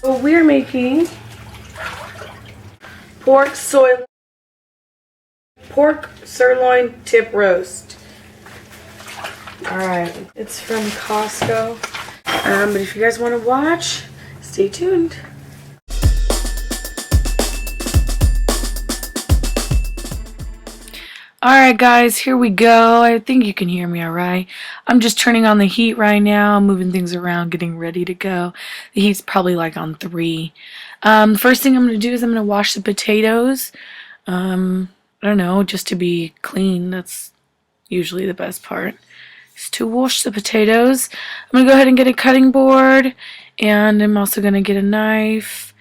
So we're making pork sirloin tip roast. Alright, it's from Costco. But if you guys want to watch, stay tuned. Alright guys, here we go. I think you can hear me alright. I'm just turning on the heat right now. I'm moving things around, getting ready to go. The heat's probably like on 3. The first thing I'm going to do is I'm going to wash the potatoes. I don't know, just to be clean. That's usually the best part, is to wash the potatoes. I'm going to go ahead and get a cutting board, and I'm also going to get a knife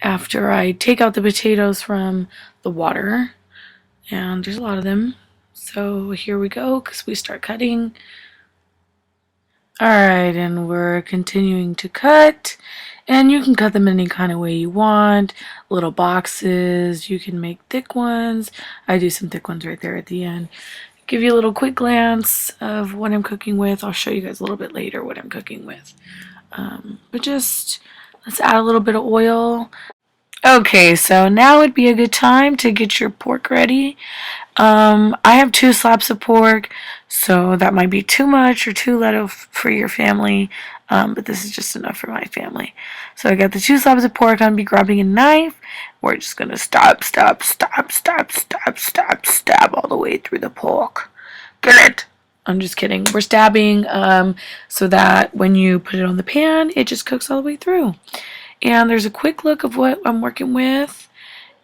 after I take out the potatoes from the water. And there's a lot of them. So here we go, because we start cutting. Alright, and we're continuing to cut. And you can cut them any kind of way you want. Little boxes, you can make thick ones. I do some thick ones right there at the end. Give you a little quick glance of what I'm cooking with. I'll show you guys a little bit later what I'm cooking with. But just, let's add a little bit of oil. Okay, so now would be a good time to get your pork ready. I have 2 slabs of pork, so that might be too much or too little for your family, but this is just enough for my family. So I got the 2 slabs of pork. I'm going to be grabbing a knife. We're just going to stab all the way through the pork. Get it? I'm just kidding. We're stabbing so that when you put it on the pan, it just cooks all the way through. And there's a quick look of what I'm working with.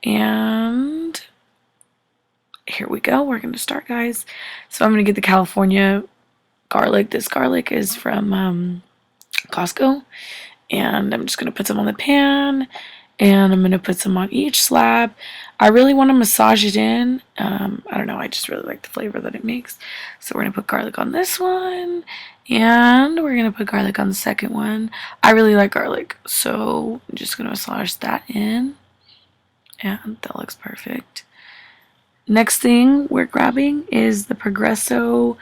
And here we go. We're going to start, guys. So I'm going to get the California garlic. This garlic is from Costco. And I'm just going to put some on the pan. And I'm going to put some on each slab. I really want to massage it in. I don't know. I just really like the flavor that it makes. So we're going to put garlic on this one. And we're going to put garlic on the second one. I really like garlic. So I'm just going to massage that in. And that looks perfect. Next thing we're grabbing is the Progresso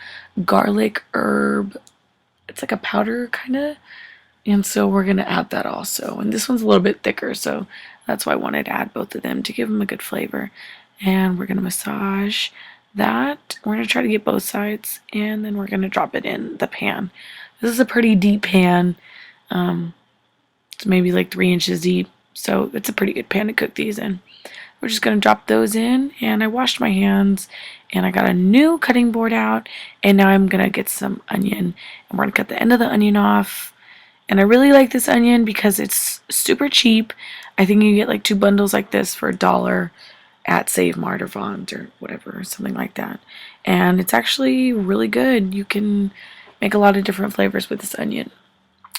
garlic herb. It's like a powder kind of. And so we're going to add that also. And this one's a little bit thicker, so that's why I wanted to add both of them to give them a good flavor. And we're going to massage that. We're going to try to get both sides, and then we're going to drop it in the pan. This is a pretty deep pan. It's maybe like 3 inches deep, so it's a pretty good pan to cook these in. We're just going to drop those in, and I washed my hands, and I got a new cutting board out, and now I'm going to get some onion, and we're going to cut the end of the onion off. And I really like this onion because it's super cheap. I think you get like 2 bundles like this for $1 at Save Mart or Vons or whatever, something like that. And it's actually really good. You can make a lot of different flavors with this onion.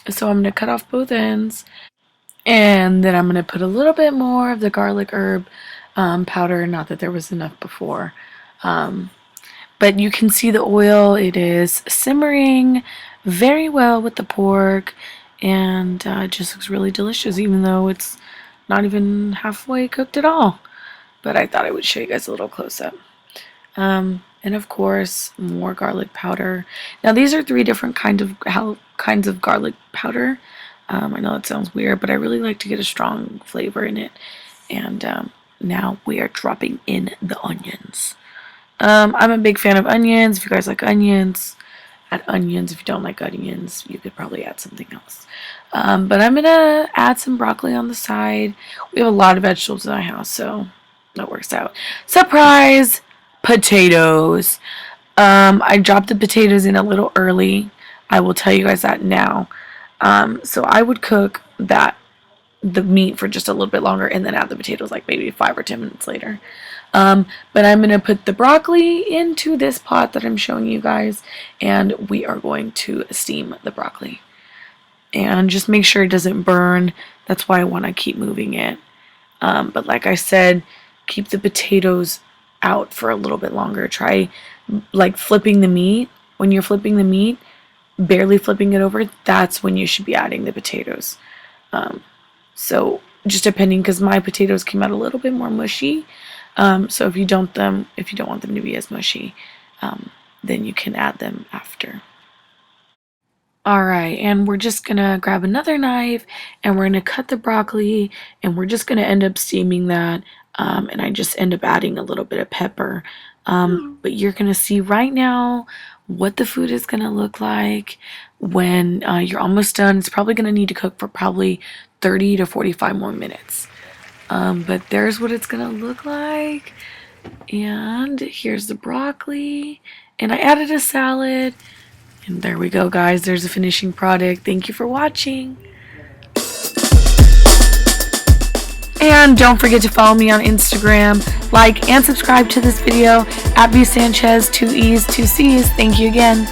So I'm going to cut off both ends. And then I'm going to put a little bit more of the garlic herb powder. Not that there was enough before. But you can see the oil. It is simmering very well with the pork. And it just looks really delicious, even though it's not even halfway cooked at all. But I thought I would show you guys a little close-up. And of course, more garlic powder. Now these are 3 different kinds of garlic powder. I know it sounds weird, but I really like to get a strong flavor in it. And now we are dropping in the onions. I'm a big fan of onions. If you guys like onions, add onions. If you don't like onions, you could probably add something else. But I'm going to add some broccoli on the side. We have a lot of vegetables in our house, so that works out. Surprise! Potatoes. I dropped the potatoes in a little early. I will tell you guys that now. So I would cook the meat for just a little bit longer and then add the potatoes like maybe 5 or 10 minutes later. But I'm going to put the broccoli into this pot that I'm showing you guys, and we are going to steam the broccoli. And just make sure it doesn't burn. That's why I want to keep moving it. But like I said, keep the potatoes out for a little bit longer. Try like flipping the meat. When you're flipping the meat, barely flipping it over, that's when you should be adding the potatoes. So just depending, because my potatoes came out a little bit more mushy. So if you don't want them to be as mushy, then you can add them after. Alright, and we're just gonna grab another knife and we're gonna cut the broccoli and we're just gonna end up steaming that. And I just end up adding a little bit of pepper. But you're gonna see right now what the food is gonna look like when you're almost done. It's probably gonna need to cook for probably 30 to 45 more minutes. But there's what it's gonna look like. And here's the broccoli. And I added a salad. And there we go, guys. There's a finishing product. Thank you for watching. And don't forget to follow me on Instagram, like and subscribe to this video at bsanchez, 2 E's, 2 C's. Thank you again.